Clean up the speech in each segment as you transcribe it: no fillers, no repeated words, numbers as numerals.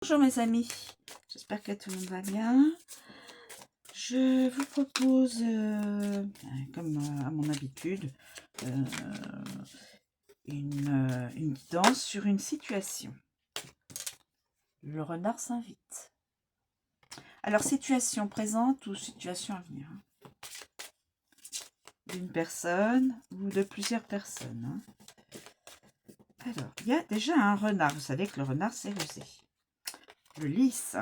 Bonjour mes amis, j'espère que tout le monde va bien. Je vous propose, comme à mon habitude, une guidance sur une situation. Le renard s'invite. Alors, situation présente ou situation à venir, hein, d'une personne ou de plusieurs personnes. Hein. Alors, il y a déjà un renard. Vous savez que le renard, c'est rusé. Le lys.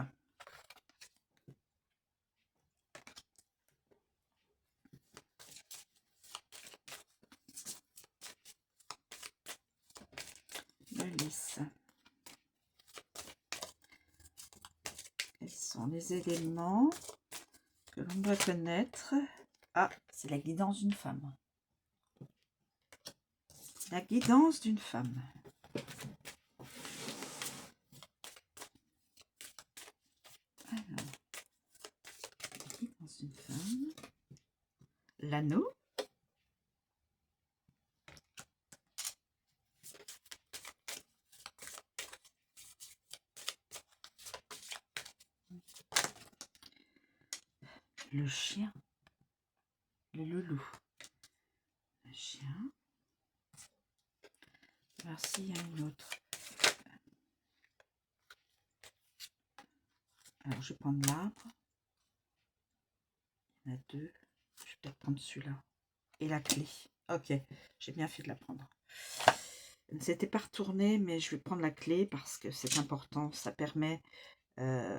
Le lys. Quels sont les éléments que l'on doit connaître? Ah, c'est la guidance d'une femme. La guidance d'une femme. Alors, la guidance d'une femme. L'anneau. Le chien. Le loulou. Le chien. Alors, s'il y a une autre. Alors, je vais prendre l'arbre. Il y en a deux. Je vais peut-être prendre celui-là. Et la clé. Ok, j'ai bien fait de la prendre. C'était pas retourné, mais je vais prendre la clé parce que c'est important. Ça permet à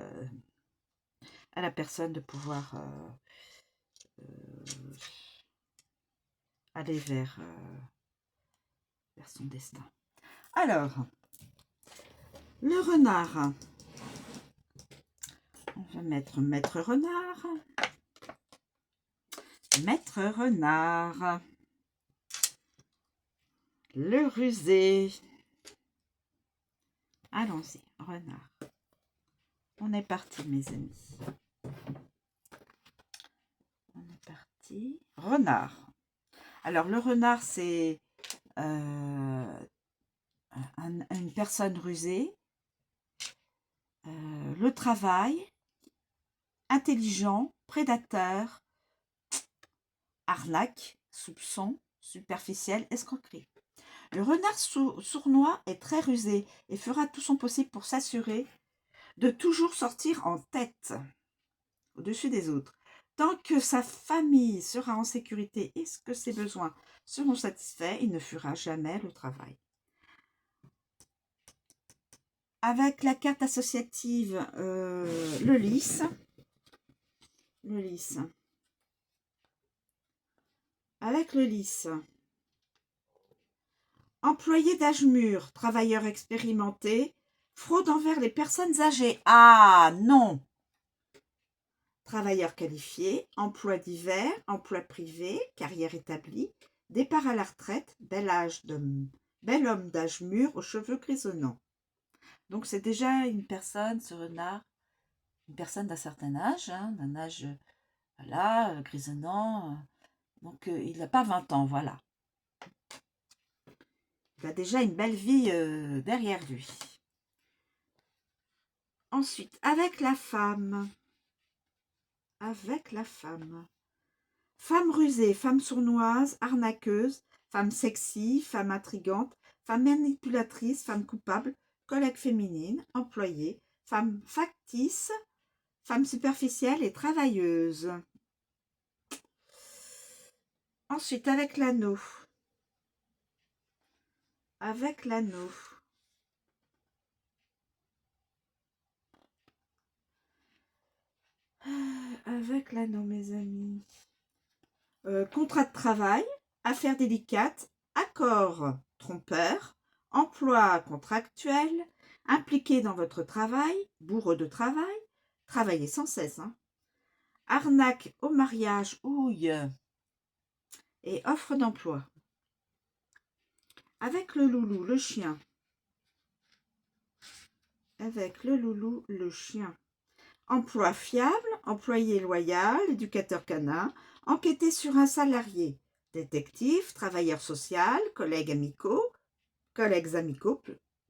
la personne de pouvoir aller vers son destin. Alors, le renard. On va mettre maître renard. Maître renard. Le rusé. Allons-y, renard. On est parti, mes amis. On est parti. Renard. Alors, le renard, c'est une personne rusée. Le travail, intelligent, prédateur, arnaque, soupçon, superficiel, escroquerie. Le renard sournois est très rusé et fera tout son possible pour s'assurer de toujours sortir en tête, au-dessus des autres. Tant que sa famille sera en sécurité et que ses besoins seront satisfaits, il ne fera jamais le travail. Avec la carte associative, le lys. Le lys. Avec le lys. Employé d'âge mûr, travailleur expérimenté, fraude envers les personnes âgées. Ah non! Travailleur qualifié, emploi divers, emploi privé, carrière établie, départ à la retraite, bel homme d'âge mûr aux cheveux grisonnants. Donc c'est déjà une personne, ce renard, une personne d'un certain âge, hein, d'un âge, voilà, grisonnant. Donc il n'a pas 20 ans, voilà. Il a déjà une belle vie derrière lui. Ensuite, avec la femme. Avec la femme. Femme rusée, femme sournoise, arnaqueuse, femme sexy, femme intrigante, femme manipulatrice, femme coupable, collègue féminine, employée, femme factice, femme superficielle et travailleuse. Ensuite, avec l'anneau. Avec l'anneau. Avec l'anneau, mes amis. Contrat de travail, affaires délicates, accord trompeur, emploi contractuel, impliqué dans votre travail, bourreau de travail, travailler sans cesse, hein. Arnaque au mariage, houille et offre d'emploi. Avec le loulou, le chien. Avec le loulou, le chien. Emploi fiable, employé loyal, éducateur canin, enquêter sur un salarié, détective, travailleur social, collègues amicaux,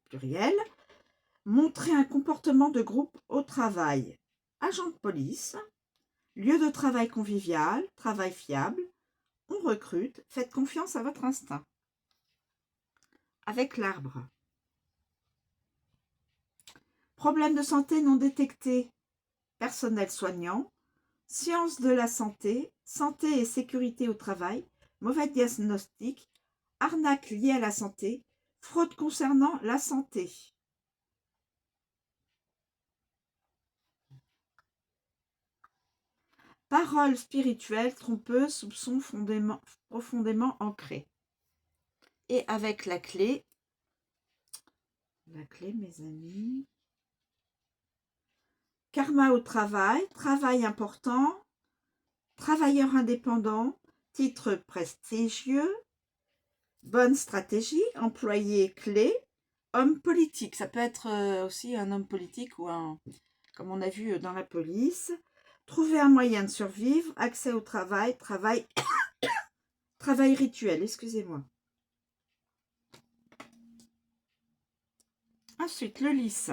pluriel, Montrer un comportement de groupe au travail. Agent de police. Lieu de travail convivial. Travail fiable. On recrute. Faites confiance à votre instinct. Avec l'arbre. Problème de santé non détecté. Personnel soignant. Sciences de la santé. Santé et sécurité au travail. Mauvais diagnostic. Arnaque liée à la santé. Fraude concernant la santé. Paroles spirituelles, trompeuses, soupçons profondément ancrés. Et avec la clé, mes amis. Karma au travail, travail important, travailleur indépendant, titre prestigieux, bonne stratégie, employé clé, homme politique. Ça peut être aussi un homme politique ou comme on a vu dans la police. Trouver un moyen de survivre, accès au travail, travail rituel, excusez-moi. Ensuite, le lys.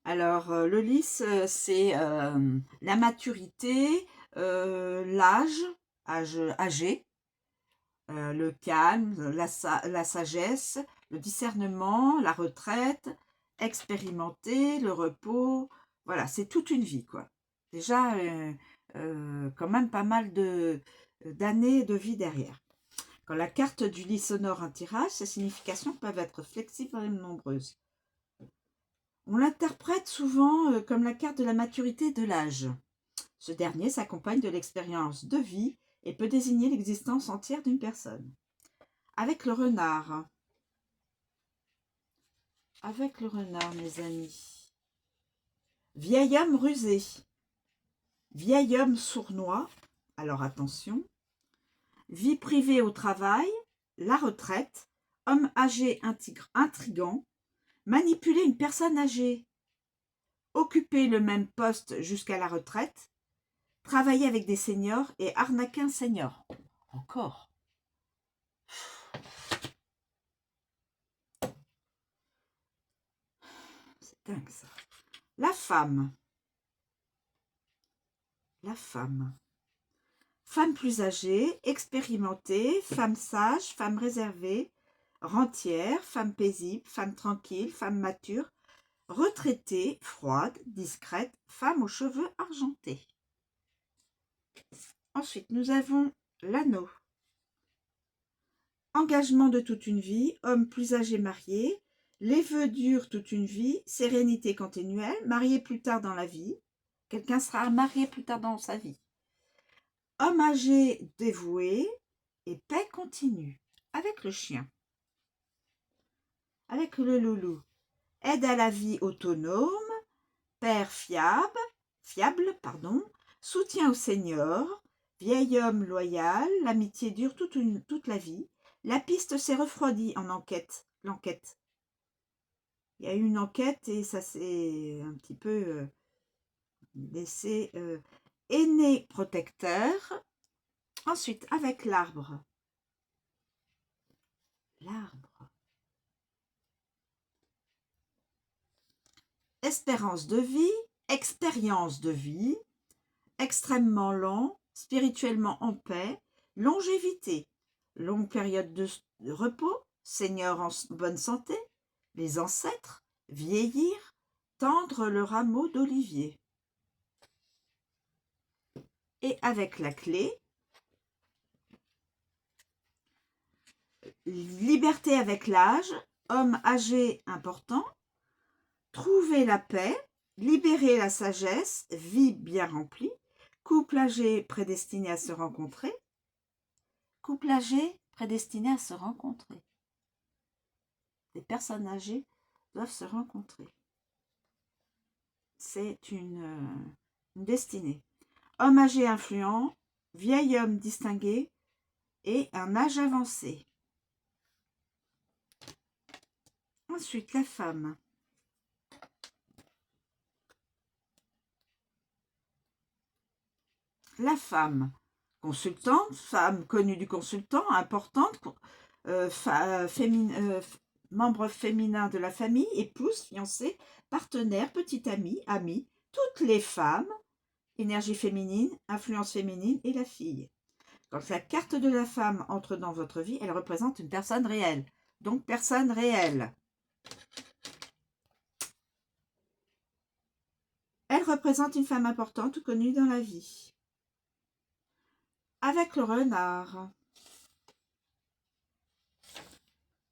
Alors, le lys, c'est la maturité, l'âge, âgé, le calme, la sagesse, le discernement, la retraite, expérimenter, le repos. Voilà, c'est toute une vie, quoi. Déjà, quand même pas mal d'années de vie derrière. Quand la carte du lys honore un tirage, ses significations peuvent être flexibles et nombreuses. On l'interprète souvent comme la carte de la maturité et de l'âge. Ce dernier s'accompagne de l'expérience de vie et peut désigner l'existence entière d'une personne. Avec le renard. Avec le renard, mes amis. Vieil homme rusé. Vieil homme sournois. Alors attention. Vie privée au travail. La retraite. Homme âgé intrigant. Manipuler une personne âgée. Occuper le même poste jusqu'à la retraite. Travailler avec des seniors et arnaquer un senior. Encore. C'est dingue ça. La femme. La femme. Femme plus âgée, expérimentée, femme sage, femme réservée, rentière, femme paisible, femme tranquille, femme mature, retraitée, froide, discrète, femme aux cheveux argentés. Ensuite, nous avons l'anneau. Engagement de toute une vie, homme plus âgé marié, les vœux durent toute une vie, sérénité continuelle, marié plus tard dans la vie. Quelqu'un sera marié plus tard dans sa vie. Homme âgé dévoué et paix continue. Avec le chien. Avec le loulou. Aide à la vie autonome, père fiable, soutien aux seniors, vieil homme loyal, l'amitié dure toute la vie. La piste s'est refroidie en l'enquête. Il y a eu une enquête et ça s'est un petit peu laissé aîné protecteur. Ensuite, avec l'arbre. L'arbre. Espérance de vie, expérience de vie, extrêmement lent, spirituellement en paix, longévité, longue période de repos, seigneur en bonne santé, les ancêtres, vieillir, tendre le rameau d'olivier. Et avec la clé, liberté avec l'âge, homme âgé important, trouver la paix, libérer la sagesse, vie bien remplie, couple âgé prédestiné à se rencontrer, couple âgé prédestiné à se rencontrer. Les personnes âgées doivent se rencontrer. C'est une destinée. Homme âgé influent, vieil homme distingué et un âge avancé. Ensuite, la femme. la femme consultante, femme connue du consultant, importante, membre féminin de la famille, épouse, fiancée, partenaire, petite amie, amie, toutes les femmes, énergie féminine, influence féminine et la fille. Quand la carte de la femme entre dans votre vie, elle représente une personne réelle. Donc, personne réelle. Elle représente une femme importante ou connue dans la vie. Avec le renard.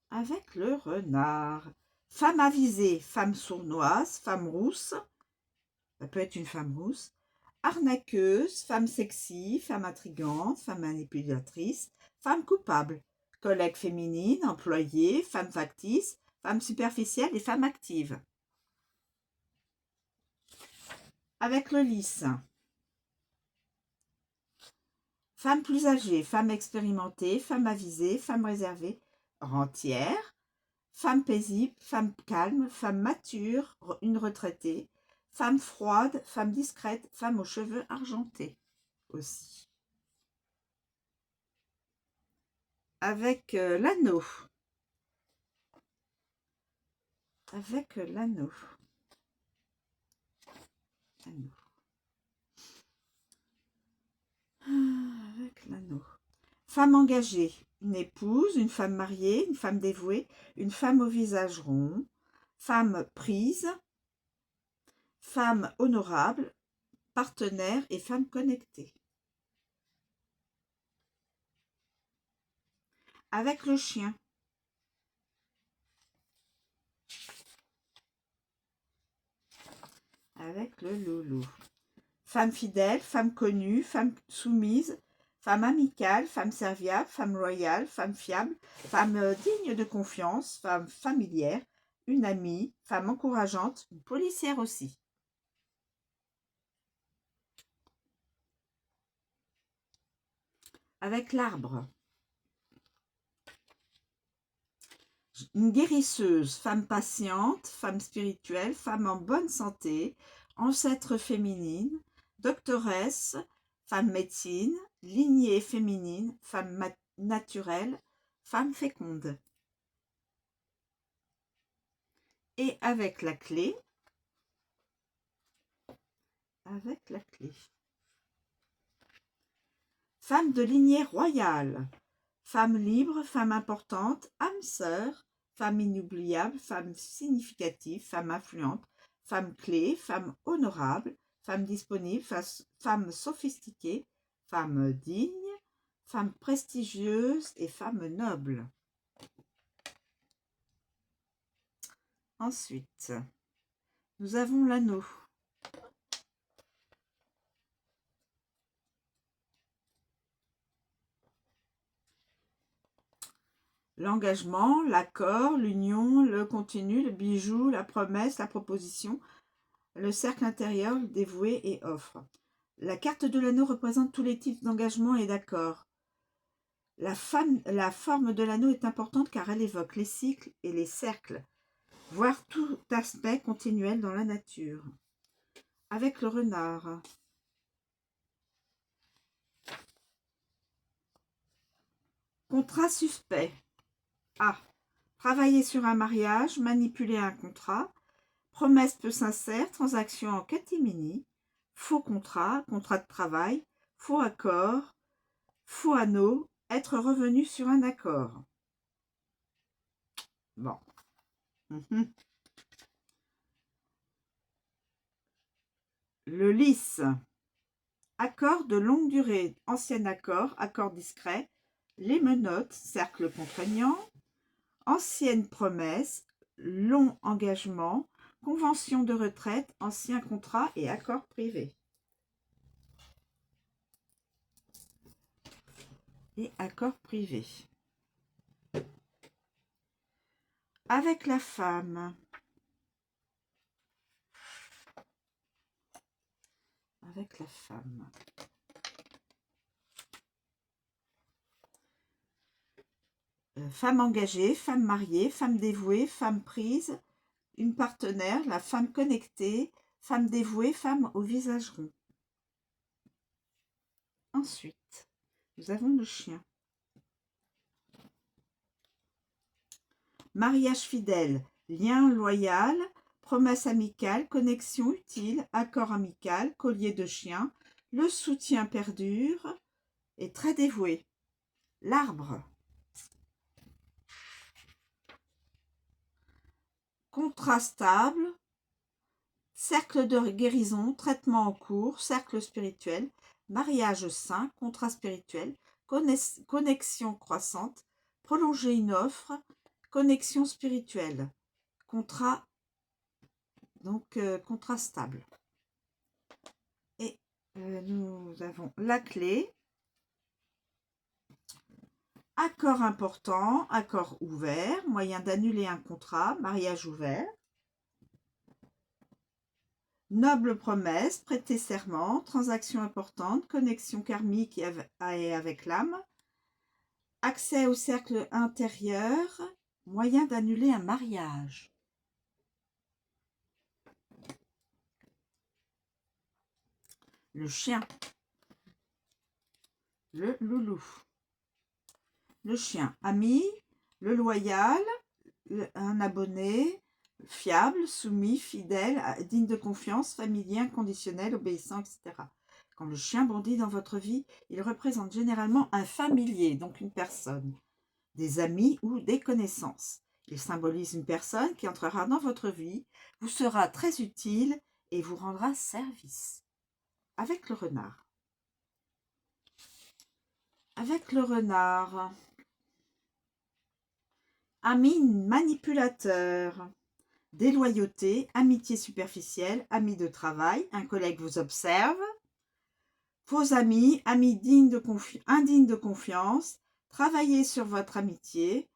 Avec le renard. Femme avisée, femme sournoise, femme rousse. Ça peut être une femme rousse. Arnaqueuse, femme sexy, femme intrigante, femme manipulatrice, femme coupable. Collègue féminine, employée, femme factice, femme superficielle et femme active. Avec le lys. Femme plus âgée, femme expérimentée, femme avisée, femme réservée, rentière, femme paisible, femme calme, femme mature, une retraitée, femme froide, femme discrète, femme aux cheveux argentés aussi. Avec l'anneau. Avec l'anneau. Avec l'anneau. Femme engagée, une épouse, une femme mariée, une femme dévouée, une femme au visage rond, femme prise, femme honorable, partenaire et femme connectée. Avec le chien. Avec le loulou. Femme fidèle, femme connue, femme soumise, femme amicale, femme serviable, femme loyale, femme fiable, femme digne de confiance, femme familière, une amie, femme encourageante, une policière aussi. Avec l'arbre. Une guérisseuse, femme patiente, femme spirituelle, femme en bonne santé, ancêtre féminine, doctoresse, femme médecine, lignée féminine, femme naturelle, femme féconde. Et avec la clé, femme de lignée royale, femme libre, femme importante, âme sœur, femme inoubliable, femme significative, femme influente, femme clé, femme honorable, femme disponible, femme sophistiquée, femme digne, femme prestigieuse et femme noble. Ensuite, nous avons l'anneau. L'engagement, l'accord, l'union, le continu, le bijou, la promesse, la proposition, le cercle intérieur, dévoué et offre. La carte de l'anneau représente tous les types d'engagement et d'accord. La forme de l'anneau est importante car elle évoque les cycles et les cercles, voire tout aspect continuel dans la nature. Avec le renard. Contrat suspect. A. Travailler sur un mariage, manipuler un contrat, promesse peu sincère, transaction en catimini, faux contrat, contrat de travail, faux accord, faux anneau, être revenu sur un accord. Bon. Le lys. Accord de longue durée, ancien accord, accord discret, les menottes, cercle contraignant, ancienne promesse, long engagement, convention de retraite, ancien contrat et accord privé. Et accord privé. Avec la femme. Avec la femme. Femme engagée, femme mariée, femme dévouée, femme prise, une partenaire, la femme connectée, femme dévouée, femme au visage rond. Ensuite, nous avons le chien. Mariage fidèle, lien loyal, promesse amicale, connexion utile, accord amical, collier de chien, le soutien perdure et très dévoué. L'arbre. Contrat stable, cercle de guérison, traitement en cours, cercle spirituel, mariage sain, contrat spirituel, connexion croissante, prolonger une offre, connexion spirituelle, contrat, donc contrat stable. Et nous avons la clé, accord important, accord ouvert, moyen d'annuler un contrat, mariage ouvert, noble promesse, prêter serment, transaction importante, connexion karmique et avec l'âme, accès au cercle intérieur, moyen d'annuler un mariage. Le chien, le loulou. Le chien, ami, le loyal, un abonné, fiable, soumis, fidèle, digne de confiance, familier, inconditionnel, obéissant, etc. Quand le chien bondit dans votre vie, il représente généralement un familier, donc une personne, des amis ou des connaissances. Il symbolise une personne qui entrera dans votre vie, vous sera très utile et vous rendra service. Avec le renard. Avec le renard. Ami manipulateur. Déloyauté, amitié superficielle, ami de travail, un collègue vous observe. Faux amis, amis indignes de confiance, travaillez sur votre amitié.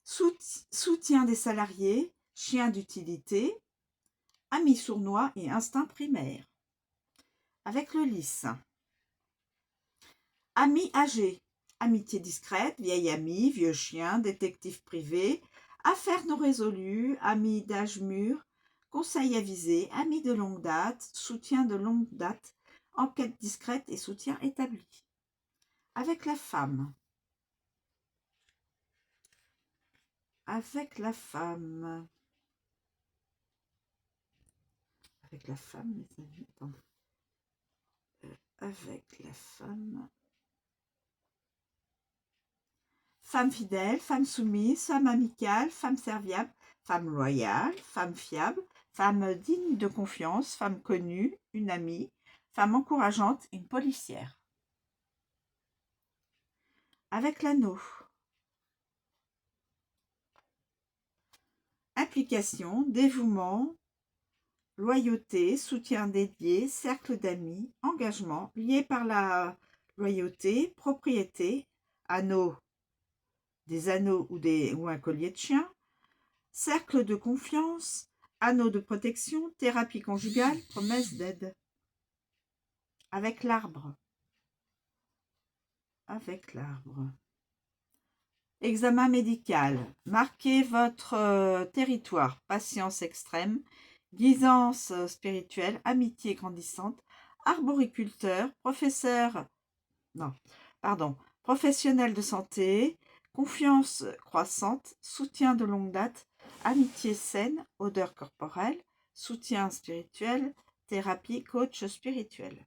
Soutien des salariés, chien d'utilité, amis sournois et instinct primaire. Avec le lys. Amis âgés, amitié discrète, vieille amie, vieux chien, détective privé, affaires non résolues, amis d'âge mûr, conseil avisé, amis de longue date, soutien de longue date, enquête discrète et soutien établi. Avec la femme. Avec la femme. Avec la femme, mes amis, attendez. Avec la femme. Femme fidèle, femme soumise, femme amicale, femme serviable, femme loyale, femme fiable, femme digne de confiance, femme connue, une amie, femme encourageante, une policière. Avec l'anneau. Implication, dévouement, loyauté, soutien dédié, cercle d'amis, engagement, lié par la loyauté, propriété, anneau, des anneaux ou un collier de chien, cercle de confiance, anneau de protection, thérapie conjugale, promesse d'aide. Avec l'arbre. Avec l'arbre. Examen médical. Marquez votre territoire. Patience extrême. Guidance spirituelle. Amitié grandissante. Arboriculteur. Professionnel de santé. Confiance croissante. Soutien de longue date. Amitié saine. Odeur corporelle. Soutien spirituel. Thérapie coach spirituel.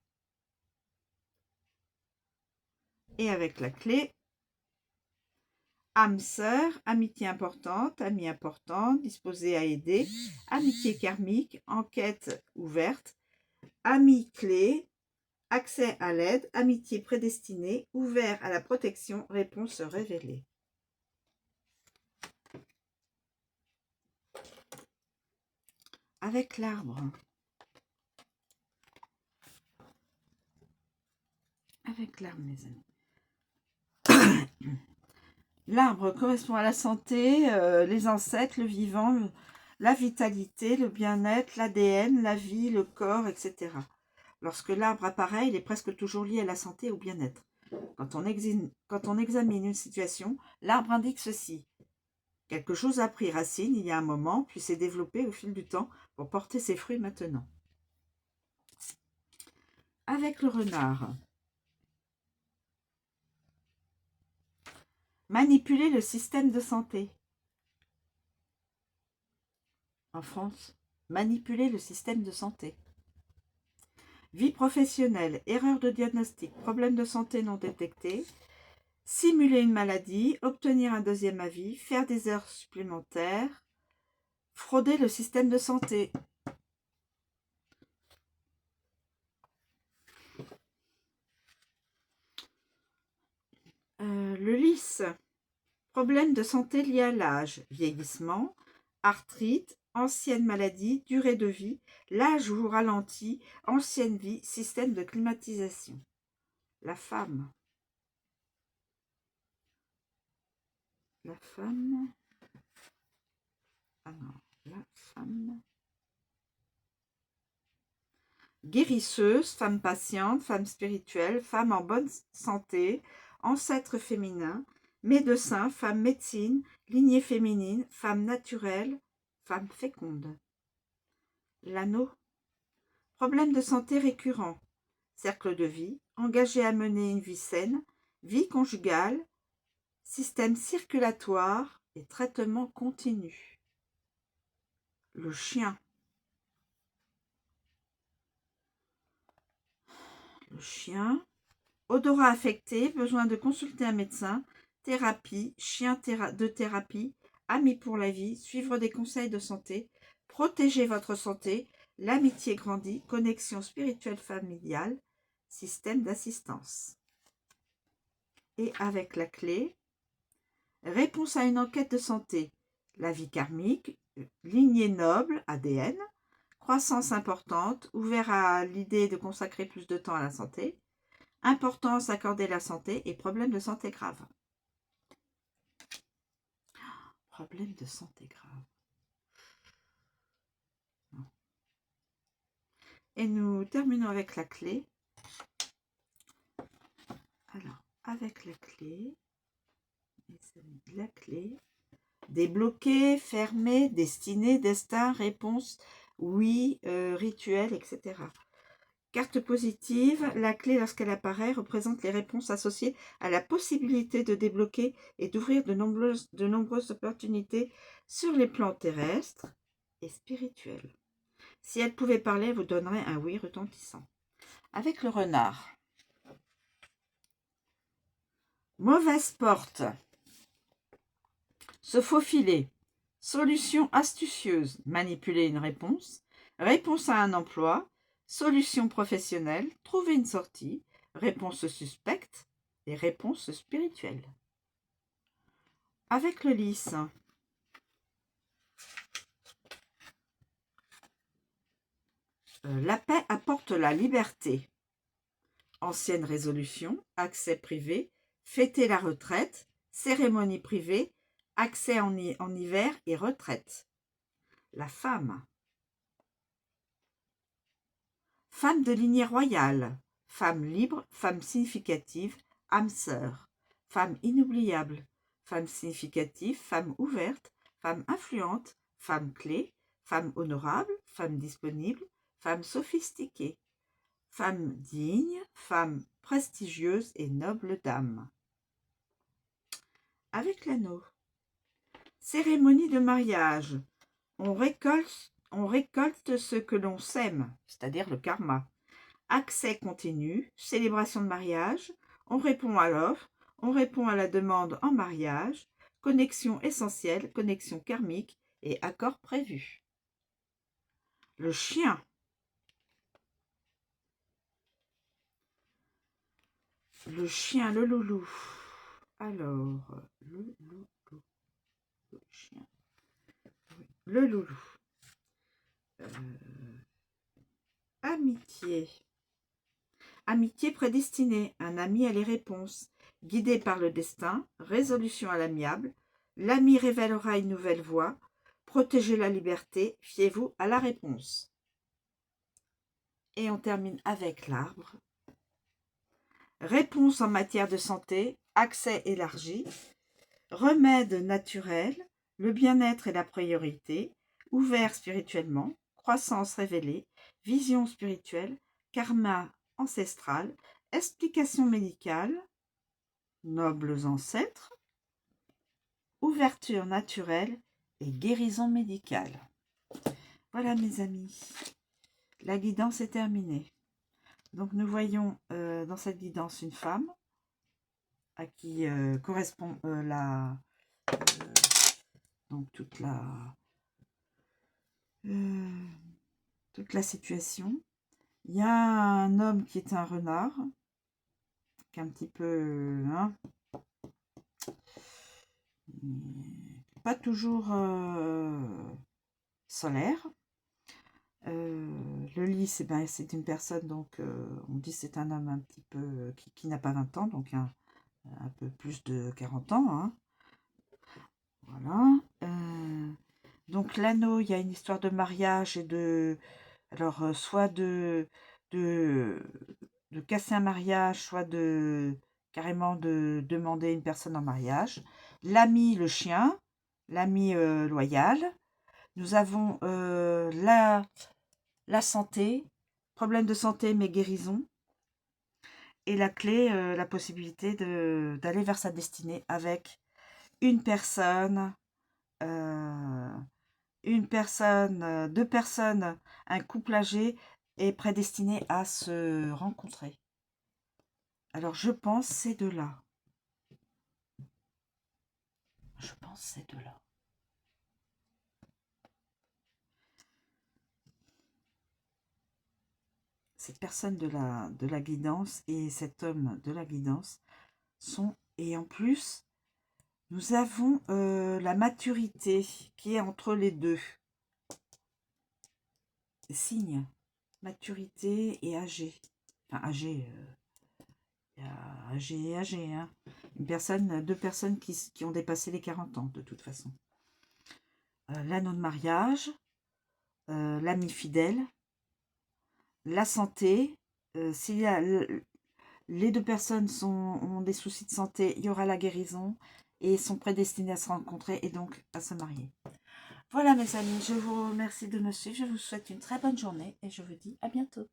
Et avec la clé, âme sœur, amitié importante, ami important, disposé à aider, amitié karmique, enquête ouverte, ami clé, accès à l'aide, amitié prédestinée, ouvert à la protection, réponse révélée. Avec l'arbre. Avec l'arbre, mes amis. L'arbre correspond à la santé, les ancêtres, le vivant, la vitalité, le bien-être, l'ADN, la vie, le corps, etc. Lorsque l'arbre apparaît, il est presque toujours lié à la santé et au bien-être. Quand on examine une situation, l'arbre indique ceci. Quelque chose a pris racine il y a un moment, puis s'est développé au fil du temps pour porter ses fruits maintenant. Avec le renard. Manipuler le système de santé. En France, manipuler le système de santé. Vie professionnelle, erreur de diagnostic, problème de santé non détecté, simuler une maladie, obtenir un deuxième avis, faire des heures supplémentaires, frauder le système de santé. Le lys, problème de santé lié à l'âge, vieillissement, arthrite, ancienne maladie, durée de vie, l'âge ou ralenti, ancienne vie, système de climatisation. La femme. La femme. Ah non, la femme. Guérisseuse, femme patiente, femme spirituelle, femme en bonne santé, ancêtre féminin, médecin, femme médecine, lignée féminine, femme naturelle, femme féconde. L'anneau. Problème de santé récurrent, cercle de vie, engagé à mener une vie saine, vie conjugale, système circulatoire et traitement continu. Le chien. Le chien. Odorat affecté, besoin de consulter un médecin, thérapie, chien de thérapie, amis pour la vie, suivre des conseils de santé, protéger votre santé, l'amitié grandit, connexion spirituelle familiale, système d'assistance. Et avec la clé, réponse à une enquête de santé, la vie karmique, lignée noble, ADN, croissance importante, ouvert à l'idée de consacrer plus de temps à la santé, importance accordée à la santé et problème de santé grave. Problème de santé grave. Non. Et nous terminons avec la clé. Alors, avec la clé, la clé, débloquer, fermer, destiné, destin, réponse, oui, rituel, etc. Carte positive, la clé lorsqu'elle apparaît représente les réponses associées à la possibilité de débloquer et d'ouvrir de nombreuses opportunités sur les plans terrestres et spirituels. Si elle pouvait parler, elle vous donnerait un oui retentissant. Avec le renard. Mauvaise porte. Se faufiler. Solution astucieuse. Manipuler une réponse. Réponse à un emploi. Solution professionnelle. Trouver une sortie. Réponse suspecte. Et réponse spirituelle. Avec le lys. La paix apporte la liberté. Ancienne résolution. Accès privé. Fêter la retraite. Cérémonie privée. Accès en hiver et retraite. La femme. Femme de lignée royale. Femme libre, femme significative, âme sœur. Femme inoubliable. Femme significative, femme ouverte, femme influente, femme clé, femme honorable, femme disponible, femme sophistiquée. Femme digne, femme prestigieuse et noble dame. Avec l'anneau. Cérémonie de mariage. On récolte ce que l'on sème, c'est-à-dire le karma. Accès continu, célébration de mariage, on répond à l'offre, on répond à la demande en mariage, connexion essentielle, connexion karmique et accord prévu. Le chien. Le chien, le loulou. Alors, le loulou. Le chien. Le loulou. Amitié. Amitié prédestinée, un ami a les réponses. Guidé par le destin, résolution à l'amiable, l'ami révélera une nouvelle voie. Protégez la liberté, fiez-vous à la réponse. Et on termine avec l'arbre. Réponse en matière de santé, accès élargi, remède naturel, le bien-être est la priorité, ouvert spirituellement, croissance révélée, vision spirituelle, karma ancestral, explication médicale, nobles ancêtres, ouverture naturelle et guérison médicale. Voilà mes amis, la guidance est terminée. Donc nous voyons dans cette guidance une femme à qui correspond donc toute la situation. Il y a un homme qui est un renard, qui est un petit peu, hein, pas toujours solaire. Le lit, c'est une personne, donc on dit c'est un homme un petit peu qui n'a pas 20 ans, donc un peu plus de 40 ans. Hein. Voilà. Donc l'anneau, il y a une histoire de mariage et de... Alors, soit de casser un mariage, soit carrément de demander une personne en mariage. L'ami, le chien, l'ami loyal. Nous avons la santé, problème de santé mais guérison. Et la clé, la possibilité d'aller vers sa destinée avec une personne, deux personnes, un couple âgé est prédestiné à se rencontrer. Alors je pense ces deux-là. Je pense ces deux-là. Cette personne de la guidance et cet homme de la guidance sont... Et en plus, nous avons la maturité qui est entre les deux. Signe, maturité et âgé. Enfin, âgé, âgé et âgé. Hein. Deux personnes qui ont dépassé les 40 ans, de toute façon. L'anneau de mariage, l'ami fidèle, la santé. Si les deux personnes ont des soucis de santé, il y aura la guérison et sont prédestinées à se rencontrer et donc à se marier. Voilà mes amis, je vous remercie de me suivre, je vous souhaite une très bonne journée et je vous dis à bientôt.